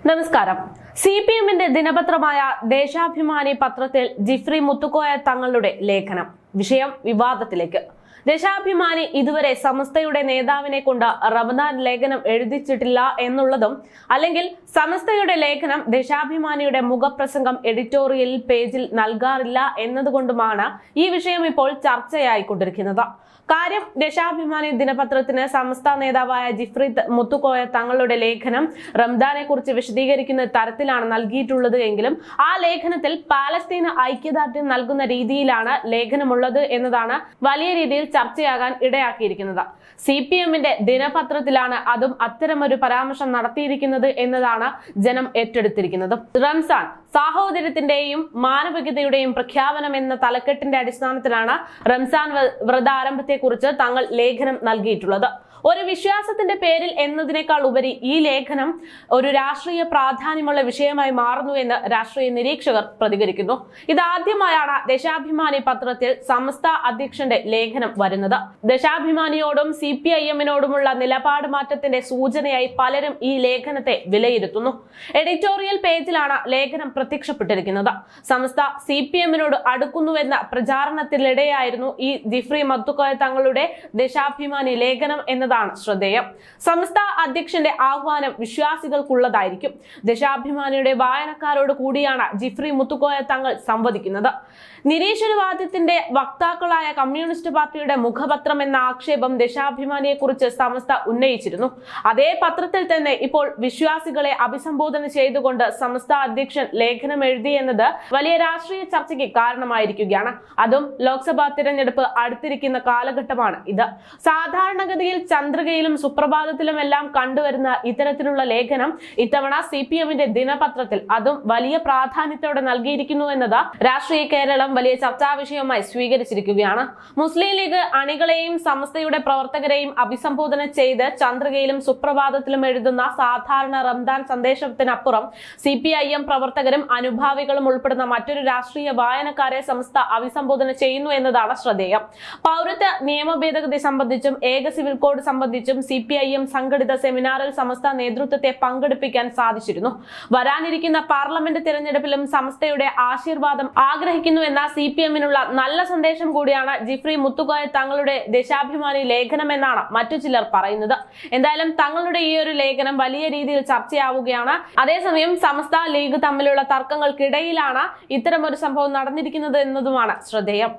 നമസ്കാരം. CPM-ന്റെ ദിനപത്രമായ ദേശാഭിമാനി പത്രത്തിൽ ജിഫ്രി മുത്തുക്കോയ തങ്ങളുടെ ലേഖനം. വിഷയം വിവാദത്തിലേക്ക്. ദേശാഭിമാനി ഇതുവരെ സമസ്തയുടെ നേതാവിനെ കൊണ്ട് റമദാൻ ലേഖനം എഴുതിച്ചിട്ടില്ല എന്നുള്ളതും, അല്ലെങ്കിൽ സമസ്തയുടെ ലേഖനം ദേശാഭിമാനിയുടെ മുഖപ്രസംഗം എഡിറ്റോറിയൽ പേജിൽ നൽകാറില്ല എന്നതുകൊണ്ടുമാണ് ഈ വിഷയം ഇപ്പോൾ ചർച്ചയായിക്കൊണ്ടിരിക്കുന്നത്. കാര്യം, ദേശാഭിമാനി ദിനപത്രത്തിന് സമസ്ത നേതാവായ ജിഫ്രി മുത്തുക്കോയ തങ്ങളുടെ ലേഖനം റംദാനെ കുറിച്ച് വിശദീകരിക്കുന്ന തരത്തിലാണ് നൽകിയിട്ടുള്ളത് എങ്കിലും ആ ലേഖനത്തിൽ പാലസ്തീന് ഐക്യദാർഢ്യം നൽകുന്ന രീതിയിലാണ് ലേഖനമുള്ളത് എന്നതാണ് വലിയ രീതിയിൽ ചർച്ചയാകാൻ ഇടയാക്കിയിരിക്കുന്നത്. CPM-ന്റെ ദിനപത്രത്തിലാണ് അതും അത്തരമൊരു പരാമർശം നടത്തിയിരിക്കുന്നത് എന്നതാണ് ജനം ഏറ്റെടുത്തിരിക്കുന്നത്. റംസാൻ സാഹോദര്യത്തിന്റെയും മാനവികതയുടെയും പ്രഖ്യാപനം എന്ന തലക്കെട്ടിന്റെ അടിസ്ഥാനത്തിലാണ് റംസാൻ വ്രതാരംഭത്തെക്കുറിച്ച് തങ്ങൾ ലേഖനം നൽകിയിട്ടുള്ളത്. ഒരു വിശ്വാസത്തിന്റെ പേരിൽ എന്നതിനേക്കാൾ ഉപരി ഈ ലേഖനം ഒരു രാഷ്ട്രീയ പ്രാധാന്യമുള്ള വിഷയമായി മാറുന്നു എന്ന് രാഷ്ട്രീയ നിരീക്ഷകർ പ്രതികരിക്കുന്നു. ഇതാദ്യമായാണ് ദേശാഭിമാനി പത്രത്തിൽ സമസ്ത അധ്യക്ഷന്റെ ലേഖനം വരുന്നത്. ദേശാഭിമാനിയോടും CPIM-നോടുമുള്ള നിലപാട് മാറ്റത്തിന്റെ സൂചനയായി പലരും ഈ ലേഖനത്തെ വിലയിരുത്തുന്നു. എഡിറ്റോറിയൽ പേജിലാണ് ലേഖനം പ്രത്യക്ഷപ്പെട്ടിരിക്കുന്നത്. സമസ്ത CPM-നോട് അടുക്കുന്നുവെന്ന പ്രചാരണത്തിനിടെയായിരുന്നു ഈ ജിഫ്രി മുത്തുക്കോയ തങ്ങളുടെ ദേശാഭിമാനി ലേഖനം എന്നതാണ് ശ്രദ്ധേയം. സമസ്ത അധ്യക്ഷന്റെ ആഹ്വാനം വിശ്വാസികൾക്കുള്ളതായിരിക്കും. ദേശാഭിമാനിയുടെ വായനക്കാരോട് കൂടിയാണ് ജിഫ്രി മുത്തുക്കോയ തങ്ങൾ സംവദിക്കുന്നത്. നിരീശ്വരവാദത്തിന്റെ വക്താക്കളായ കമ്മ്യൂണിസ്റ്റ് പാർട്ടിയുടെ മുഖപത്രം എന്ന ആക്ഷേപം ദേശാഭിമാനിയെ കുറിച്ച് സമസ്ത ഉന്നയിച്ചിരുന്നു. അതേ പത്രത്തിൽ തന്നെ ഇപ്പോൾ വിശ്വാസികളെ അഭിസംബോധന ചെയ്തുകൊണ്ട് സമസ്ത അധ്യക്ഷൻ ലേഖനം എഴുതി എന്നത് വലിയ രാഷ്ട്രീയ ചർച്ചയ്ക്ക് കാരണമായിരിക്കുകയാണ്. അതും ലോക്സഭാ തിരഞ്ഞെടുപ്പ് അടുത്തിരിക്കുന്ന കാലഘട്ടമാണ് ഇത്. സാധാരണഗതിയിൽ ചന്ദ്രികയിലും സുപ്രഭാതത്തിലും എല്ലാം കണ്ടുവരുന്ന ഇത്തരത്തിലുള്ള ലേഖനം ഇത്തവണ CPM-ന്റെ ദിനപത്രത്തിൽ അതും വലിയ പ്രാധാന്യത്തോടെ നൽകിയിരിക്കുന്നു എന്നത് രാഷ്ട്രീയ കേരളം വലിയ ചർച്ചാ വിഷയമായി സ്വീകരിച്ചിരിക്കുകയാണ്. മുസ്ലിം ലീഗ് അണികളെയും സമസ്തയുടെ പ്രവർത്തകരെയും അഭിസംബോധന ചെയ്ത് ചന്ദ്രികയിലും സുപ്രഭാതത്തിലും എഴുതുന്ന സാധാരണ റംദാൻ സന്ദേശത്തിനപ്പുറം CPIM പ്രവർത്തകരും അനുഭാവികളും ഉൾപ്പെടുന്ന മറ്റൊരു രാഷ്ട്രീയ വായനക്കാരെ സമസ്ത അഭിസംബോധന ചെയ്യുന്നു എന്നതാണ് ശ്രദ്ധേയം. പൗരത്വ നിയമ ഭേദഗതി സംബന്ധിച്ചും ഏക സിവിൽ കോഡ് സംബന്ധിച്ചും CPIM സംഘടിത സെമിനാറിൽ സമസ്ത നേതൃത്വത്തെ പങ്കെടുപ്പിക്കാൻ സാധിച്ചിരുന്നു. വരാനിരിക്കുന്ന പാർലമെന്റ് തിരഞ്ഞെടുപ്പിലും സമസ്തയുടെ ആശീർവാദം ആഗ്രഹിക്കുന്നു എന്ന CPM-നുള്ള നല്ല സന്ദേശം കൂടിയാണ് ജിഫ്രി മുത്തുക്കോയ തങ്ങളുടെ ദേശാഭിമാനി ലേഖനം എന്നാണ് മറ്റു ചിലർ പറയുന്നത്. എന്തായാലും തങ്ങളുടെ ഈ ഒരു ലേഖനം വലിയ രീതിയിൽ ചർച്ചയാവുകയാണ്. അതേസമയം സമസ്ത ലീഗ് തമ്മിലുള്ള തർക്കങ്ങൾക്കിടയിലാണ് ഇത്തരമൊരു സംഭവം നടന്നിരിക്കുന്നത് എന്നതുമാണ് ശ്രദ്ധേയം.